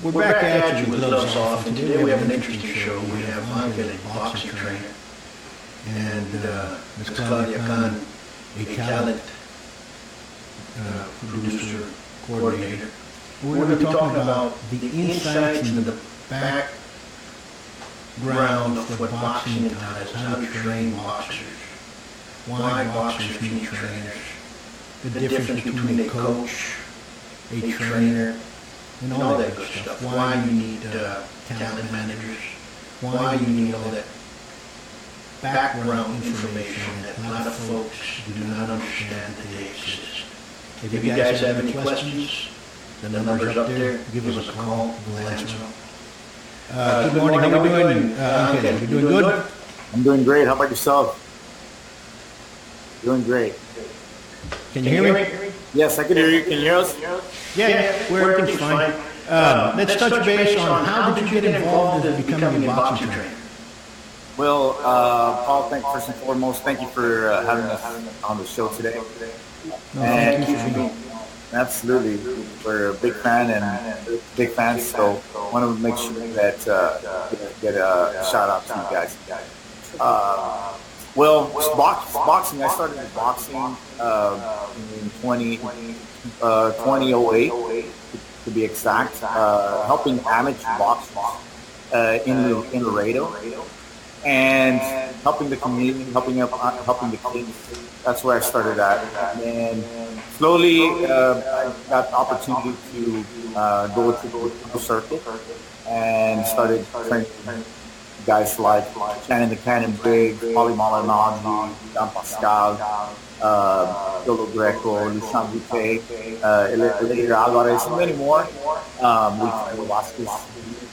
We're back at you with gloves off, and today we have an interesting show. We have Angel, a boxing trainer, and Ms. Claudia Khan, a talent producer, coordinator. We're going to be talking about the insights and the background of what boxing entails, how to train boxers, why boxers need trainers, the difference between a coach, a trainer, and all that good stuff. Why you need talent managers. Why you need all that background information that a lot of folks do not understand that they exist. If you guys have any questions, the number's up there. Give us a call. We'll answer them. Good morning. How are we doing, Angel? You doing good? I'm doing great. How about yourself? Doing great. Can you hear me? Yes, I can hear you. Can you hear us? Yeah, everything's fine. Let's touch base on how did you get involved in becoming a boxing trainer? Well, Paul, first and foremost, thank you for having us on the show today. No, thank you for being. Absolutely, we're a big fan so I want to make sure that get a shout out to you guys. Well, boxing. I started with boxing in 2008, to be exact, helping amateur boxers in Laredo, and helping the community, helping the kids. That's where I started at, and slowly I got the opportunity to go to the circuit and started training guys like Shannon the Cannon Biggs, Paulie Malignaggi, Don Pascal, Dolo Greco, Lucian Butte, Elia Alvarez, and many more. Luis Vasquez,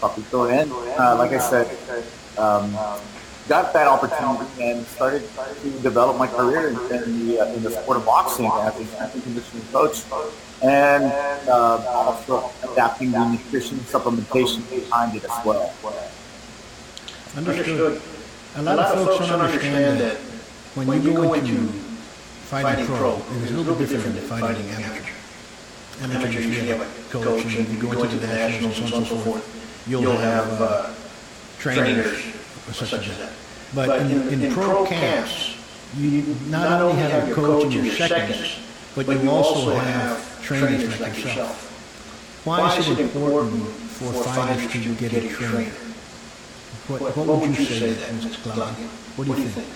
Papito, and like I said, got that opportunity and started to develop my career in the sport of boxing as a strength and conditioning coach, and also adapting the nutrition supplementation behind it as well. Understood. A lot of folks don't understand that when you go into fighting pro, it's a little bit different than fighting amateur. Amateur usually have a coach, and if you go into the nationals and so on and so forth, you'll have trainers such as that. But in pro camps, you not only have your coach and your seconds, but you also have trainers like yourself. Why is it important for fighters to get a trainer? What would you say to that, Ms. Claudia? What do you think?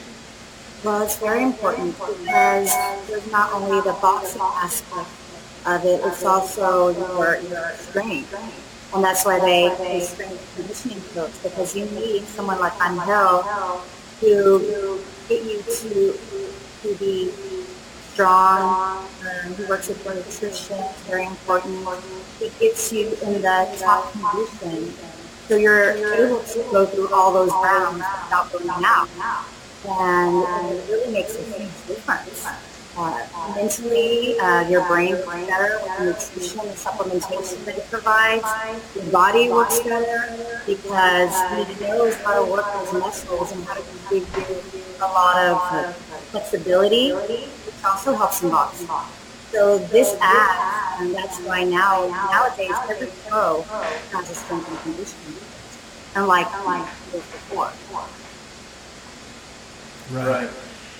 Well, it's very important because there's not only the boxing aspect of it, it's also your strength. And that's why they strength conditioning coach, because you need someone like Angel to get you to be strong. He works with your nutrition, it's very important. It gets you in the top condition, so you're able to go through all those rounds without burning out. And it really makes a huge difference. Mentally, your brain works better with the nutrition and supplementation that it provides. Your body works better because it knows how to work those muscles and how to give you a lot of flexibility, which also helps in boxing. So this adds, and that's why nowadays every pro has a strength and conditioning, unlike before. Right.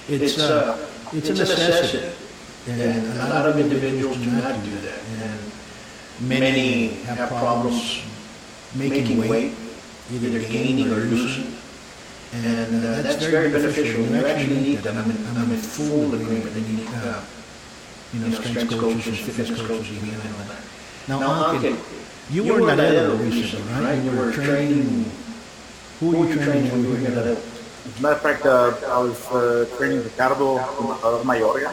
It's a necessity, and a lot of individuals do not do that. And many have problems making weight, either gaining or losing. And that's very beneficial. You actually need that. I'm in full agreement. You need strength coaches and fitness coaches behind all that. Now, Angel, you were in Laredo recently, right? You were training. Who were you training when you were in Laredo? As a matter of fact, I was training Ricardo Mayorga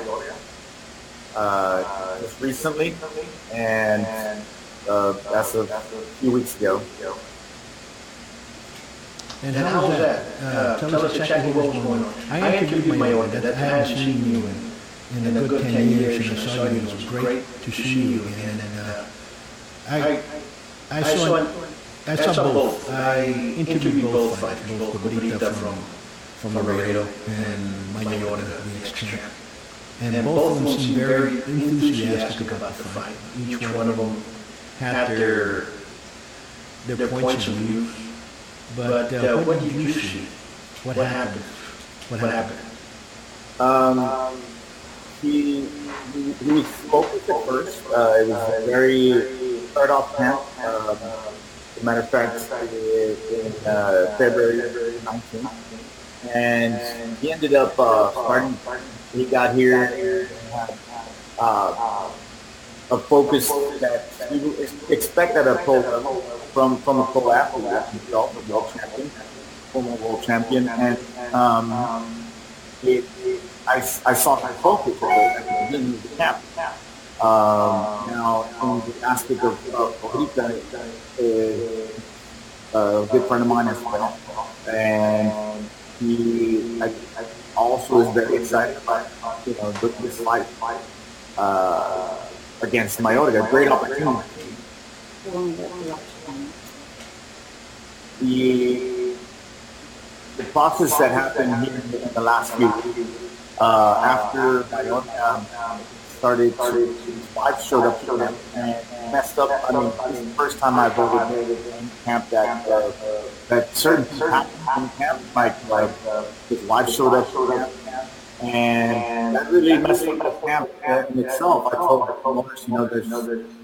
just recently, and that's a few weeks ago. And how was that? Tell us exactly what was going on. I interviewed Mayorga. I haven't seen you in a good 10 years, and I saw you. It was great to see you again. And I saw both. I interviewed both fighters, both Buitrón from Laredo and Mayorga, the ex-champ. And both of them seemed very enthusiastic about the fight. Each one of them had their their points of view. But what did you see? What happened? What happened? He was focused at first. It was a very start off camp. As a matter of fact, in February 19th. And he ended up starting. He got here and had a focus that you expect at a pro level from a pro athlete himself, a world champion, former world champion, and I saw that focus at the beginning of the camp. Now, in the aspect of Ahorita, a good friend of mine as well, and he also is very excited about this fight against Mayorga, a great opportunity. The process that happened here in the last few weeks, after Mayorga started to, I showed up to him and messed up. I mean, this is the first time I've ever been in camp that certain things happened in camp, like his wife showed up to camp, and that really messed up the camp in itself. I told the promoters, there's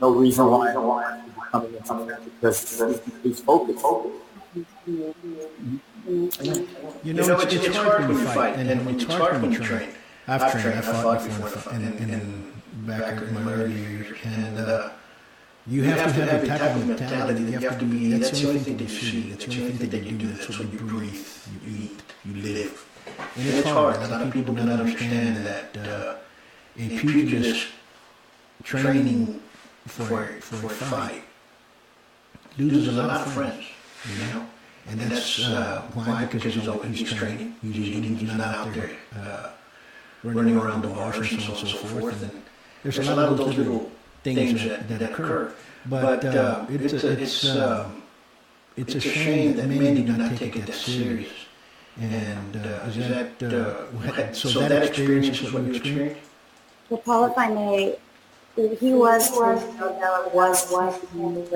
no reason why I should be coming into camp because he's focused. It's hard when you fight, and it's hard when you train. I've trained, I fought before, and back in my early years, and you have to have a type of mentality. You have to be. That's the only thing they see. That's the only thing that they do. That's what you breathe, you eat, you live. And it's hard. A lot of people do not understand that a pugilist training for a fight loses a lot of friends, and that's why, because he's training. He's not out there running around the bars and so on and so forth. And there's a lot of those little things that occur. But it's a shame that men do not take it that serious. And is that so? That experience is what you experienced? Well, Paul, if I may, he was with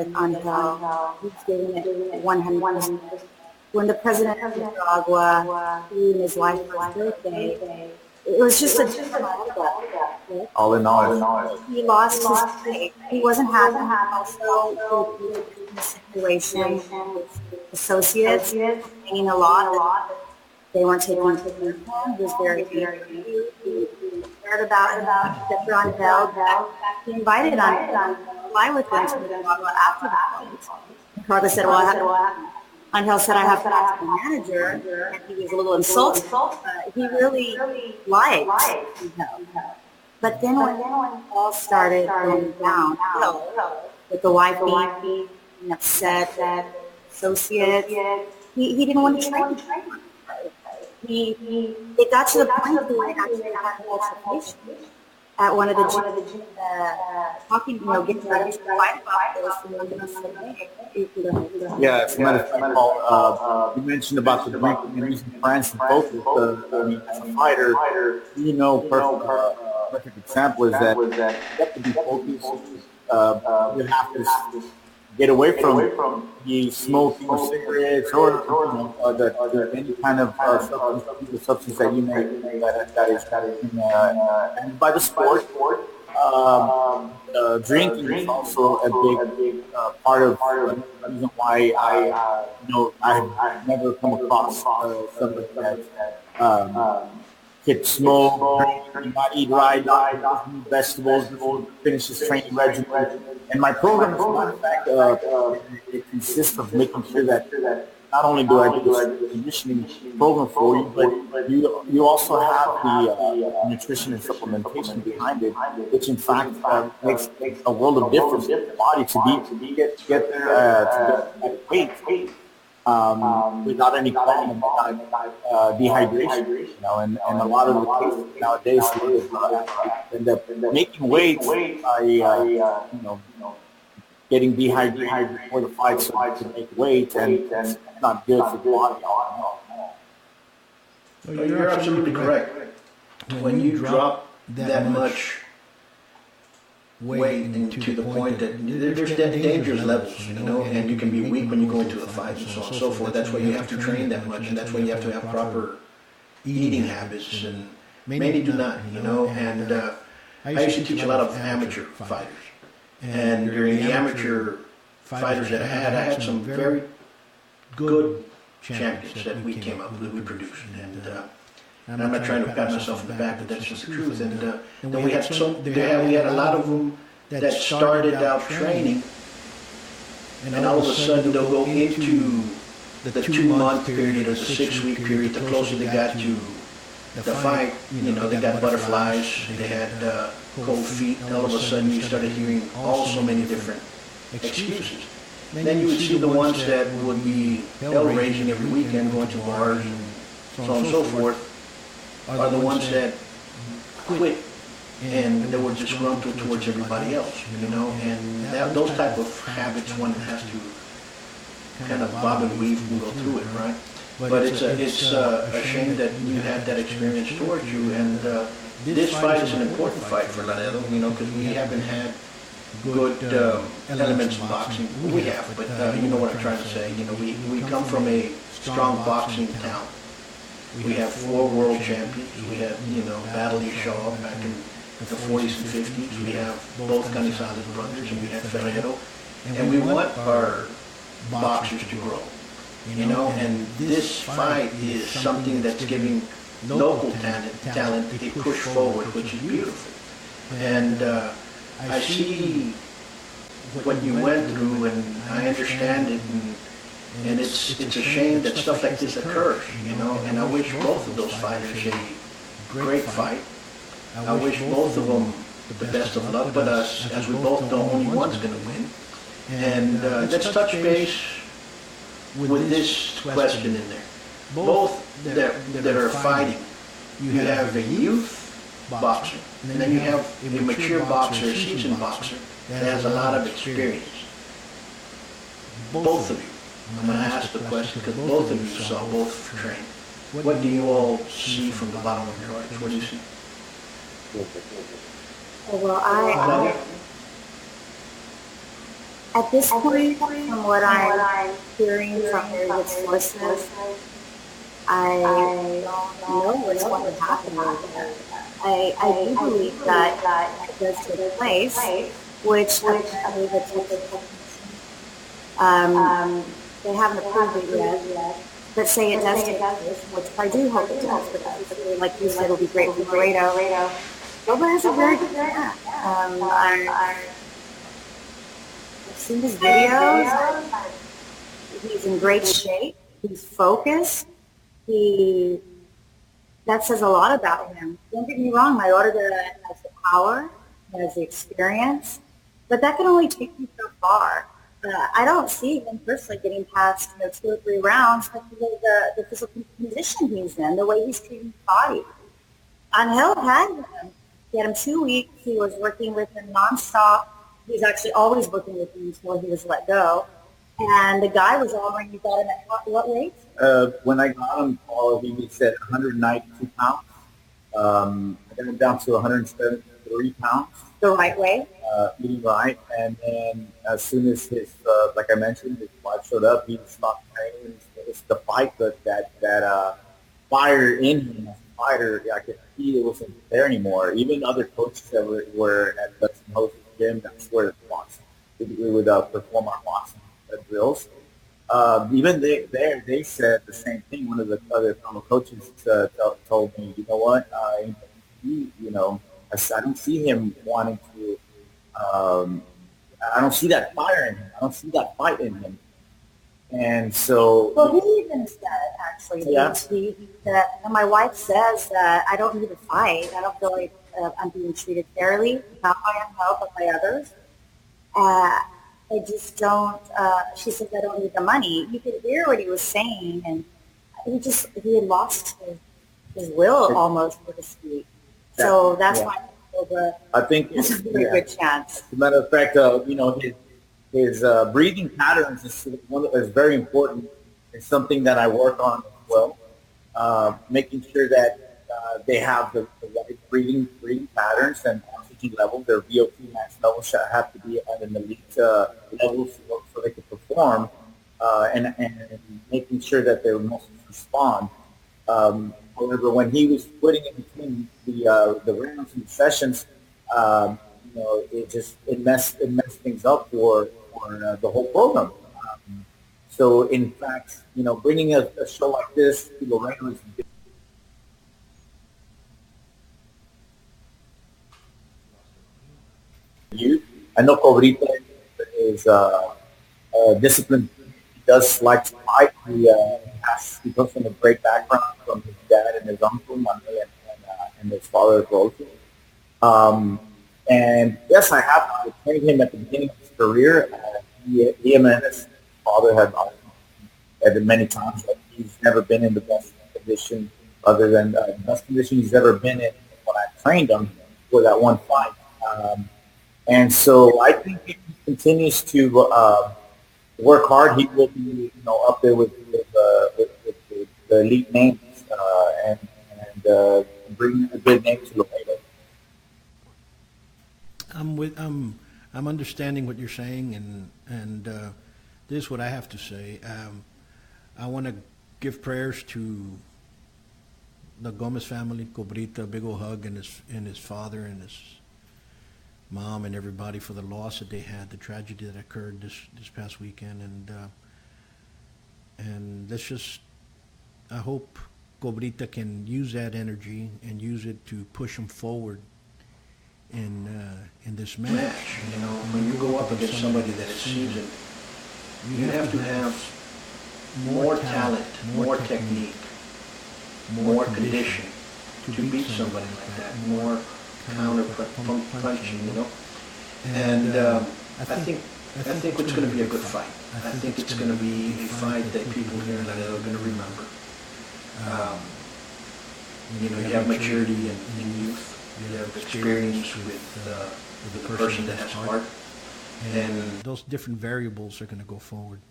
Angel. He was giving it 100%. When the president of Nicaragua, he and his wife for his birthday, it was just a different all in all. He lost his faith. He wasn't happy. Also, in the situation with associates, paying a lot. They weren't taking him. He was very angry. He heard about Angel. He invited Angel to fly with him to Nicaragua after the fight. Nicaragua said, Angel said, I have to ask the manager, and he was a little insulted. He really liked Angel. But then when it all started going downhill, with the wife being upset, associates, he didn't want to train. It got to the point where he actually had an altercation at one of the gyms, talking, getting ready to fight about this. Yeah, as a matter of fact, Paul, you mentioned about the drinking and using France and focus. As a fighter, perfect example is that you have to be focused. You have to get away from the smoking of cigarettes or any kind of substance that you may that is and by the sport. Drinking is also a big part of the reason why I've never come across somebody that could smoke, drink, not eat right, not eat vegetables, finish his training regimen. And my program, as a matter of fact, it consists of making sure that not only do I do this conditioning program for you, but you also have the nutrition and supplementation behind it, which in fact makes a world of difference in the body to get there to get weight without any problem, without dehydration. And a lot of the cases nowadays end up making weight by getting dehydrated before the fight to make weight, and it's not good for the body. Well, you're absolutely correct. When you drop that much weight and to the point that there's dangerous levels, and you can be weak when you go into a fight and so on and so forth. That's why you have to train that much, and that's why you have to have proper eating habits, and many do not, and I used to teach a lot of amateur fighters, and during the amateur fighters that I had some very good champions that we came up with, we produced, and I'm not trying to pat myself in the back, but that's just the truth. And we had we had a lot of them that started out training, and all of a sudden they'll go into the 2-month period or the 6-week period. The closer they got to the fight, they got butterflies, they had cold feet. All of a sudden you started hearing all so many different excuses. Then you would see the ones that would be hell raising every weekend, going to bars and so on and so forth, are the ones that quit and they were disgruntled towards everybody else, and those type of habits one has to kind of bob and weave and go through it, right? But it's a shame that you had that experience towards you, and this fight is an important fight for Laredo, because we haven't had good elements in boxing. We have, but you know what I'm trying to say. We come from a strong boxing town. We have 4 world champions. We had, Battle Shaw back in the 40s and 50s. We have both Canizales brothers, and we have Ferrero. And we want our boxers to grow, and this fight is something that's giving local talent a push forward, which is beautiful. And I see what you went through, and I understand it, and it's a shame that stuff like this occurs, and I wish both of those fighters a great fight. I wish both of them the best of luck, but as we both know, only one's going to win. And let's touch base with this question in there. Both that are fighting, you have a youth boxer, and then you have a mature boxer, a seasoned boxer that has a lot of experience. Both of you, I'm going to ask the question because both of you saw both train. What do you all see from the bottom of your hearts? What do you see? Well, at this point, from what I'm hearing from the sources, I don't know what's going to happen with that. I do believe that it does take place, which I believe they haven't approved it yet. But say it does take place, which I do hope it does, because like you said, it'll be great for Laredo. Boba has a very good chance. I've seen his videos. He's in great shape. He's focused. That says a lot about him. Don't get me wrong, my daughter has the power, has the experience, but that can only take you so far. I don't see him personally getting past 2 or 3 rounds because of the physical condition he's in, the way he's treating his body. Angel had him. He had him 2 weeks. He was working with him nonstop. He was actually always working with him until he was let go. And the guy was already got him at what weight? When I got him, he was at 192 pounds. I got him down to 173 pounds. The right way? Eating right. And then as soon as his, like I mentioned, his wife showed up, he stopped training. It's the fight that fire in him as a fighter, I could see it wasn't there anymore. Even other coaches that were at the host gym, that's where we would perform our boxing drills. Even they said the same thing. One of the other fellow coaches told me, you know what, I don't see him wanting to. I don't see that fire in him. I don't see that fight in him. And so, well, he even said actually, that my wife says that I don't need to fight. I don't feel like I'm being treated fairly, not by myself, but by others. I just don't. She says I don't need the money. You could hear what he was saying, and he had lost his will almost, so to speak. So that's why I think it's a very good chance. As a matter of fact, his breathing patterns is very important. It's something that I work on as well, making sure that they have the right breathing patterns and oxygen energy level. Their VO2 max levels should have to be at an elite level so they can perform, and making sure that their muscles respond. However, when he was putting in between the rounds and the sessions, it messed things up for the whole program. So in fact, bringing a show like this to Laredo is youth. I know Cobrita is disciplined. He does like to fight. He comes from a great background from his dad and his uncle, Manuel, and his father as well. And yes, I have trained him at the beginning of his career. He and his father have said many times that he's never been in the best condition, other than the best condition he's ever been in when I trained him for that one fight. And so I think if he continues to work hard, he will be, up there with the elite names and bring a good name to Laredo. I'm understanding what you're saying, and this is what I have to say. I want to give prayers to the Gomez family, Cobrita, a big old hug, and his father and his mom and everybody for the loss that they had, the tragedy that occurred this past weekend, and let's just, I hope Cobrita can use that energy and use it to push him forward in this match. When you go up against somebody that is seasoned, you have to have more talent, more technique, more condition to beat somebody like that, more counter punching, And I think it's going to be a good fight. I think it's going to be a fight that people here in Laredo are going to remember. You have maturity in youth. You have experience with the person that has heart. And those different variables are going to go forward.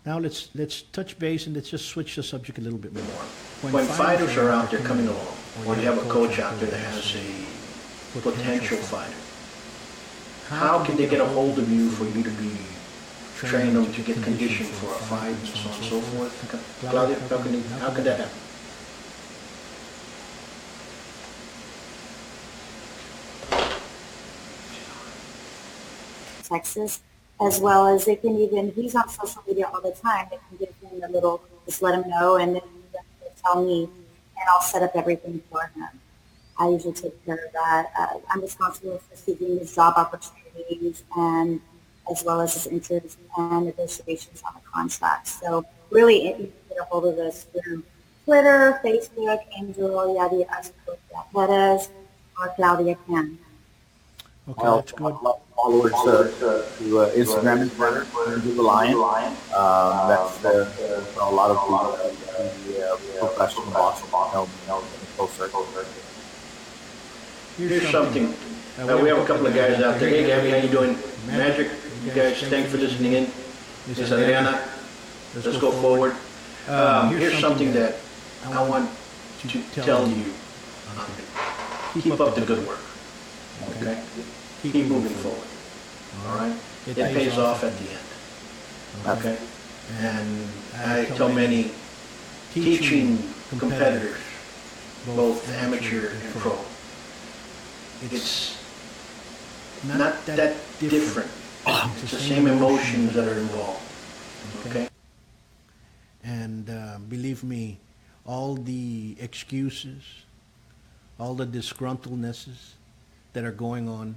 Now let's touch base and let's just switch the subject a little bit more. When fighters are out there coming along, or you have a coach out there that has a potential fighter, how can they get a hold of you for you to be train them to get conditioned for a fight and so on and so forth? Claudia, how can that happen? Texas, as well as they can he's on social media all the time. They can give him a little, just let him know, and then he'll tell me, and I'll set up everything for him. I usually take care of that. I'm responsible for seeking his job opportunities, and as well as his interest and negotiations on the contract. So really, you can get a hold of us through Twitter, Facebook, AngelArzagoita Perez, or Claudia Can. Okay, that's good. Followers to Instagram and Twitter, Angel the Lion. That's a lot of the professional boxing close circle. Here's something. We have a couple of guys out there. Hey, Gabby, how you doing? Magic, you guys, thanks for listening in. This is Adriana. Let's go forward. Here's something that I want to tell you. Keep up the good work. Okay? Keep moving forward. All right? It pays off at the end. Okay? And I tell many teaching competitors, both amateur and pro, it's not that different. It's the same emotions that are involved. Okay? And believe me, all the excuses, all the disgruntlednesses that are going on,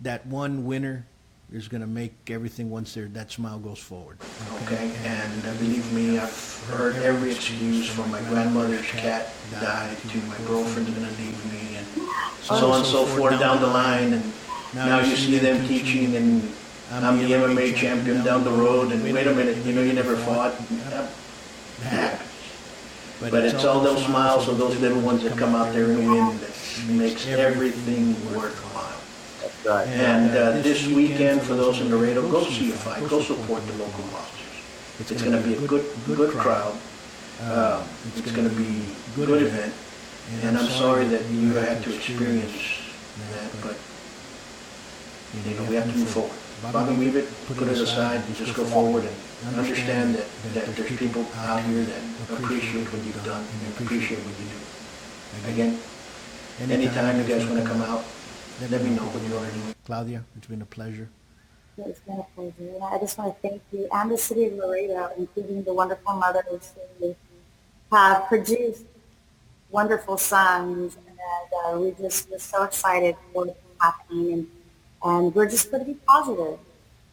that one winner is going to make everything, once that smile goes forward. Okay? And believe me, I've heard every excuse from my grandmother's cat died to my girlfriend's going to leave me, and so on and so forth down the line. And now you see them teaching, and I'm the MMA champion down the road, and wait a minute, you never fought. That happens. But it's all those smiles of those little ones that come out there and win that makes everything worthwhile. That's right. And this weekend, for those in Laredo, go see a fight. Go support the local boxers. It's going to be a good crowd. It's going to be a good event. And I'm sorry that you had to experience that, but we have to move forward. Bobby, leave it, put it aside, just go forward and understand that there's people out here that appreciate what you've done and appreciate what you do. Again, anytime you guys want to come out, let me know what you are doing. Claudia, it's been a pleasure. It's been a pleasure. And I just want to thank you and the city of Laredo, including the wonderful mothers who have produced wonderful sons. And we're so excited for what's happening. And we're just going to be positive.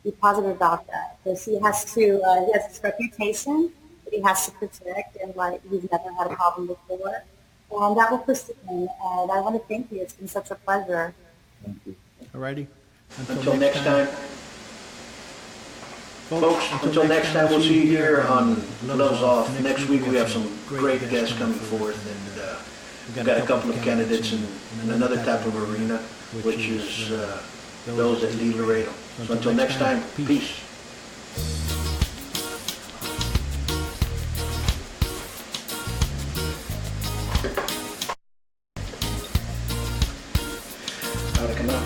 Be positive about that. Because he has this reputation that he has to protect, and like he's never had a problem before. And that will pursue him. And I want to thank you. It's been such a pleasure. Thank you. Alrighty. Until next time. Folks, until next time, we'll see you here on Gloves Off. Next week we have some great guests coming forth, and we've got a couple of candidates in another type of arena, which is those that lead Laredo. So until next time, peace. How'd it come out?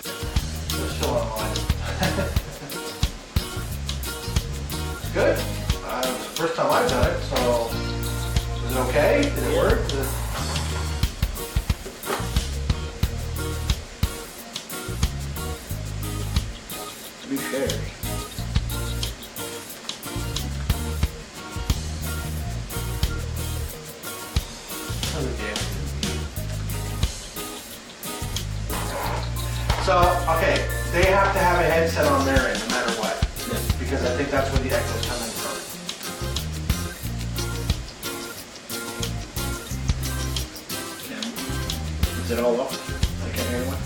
It's still online. Good. It's the first time I've done it, so is it okay? Did it work? To be fair. So, okay, they have to have a headset on their end no matter what, because I think that's where the echo's coming from. Is it all off? I can't hear anyone?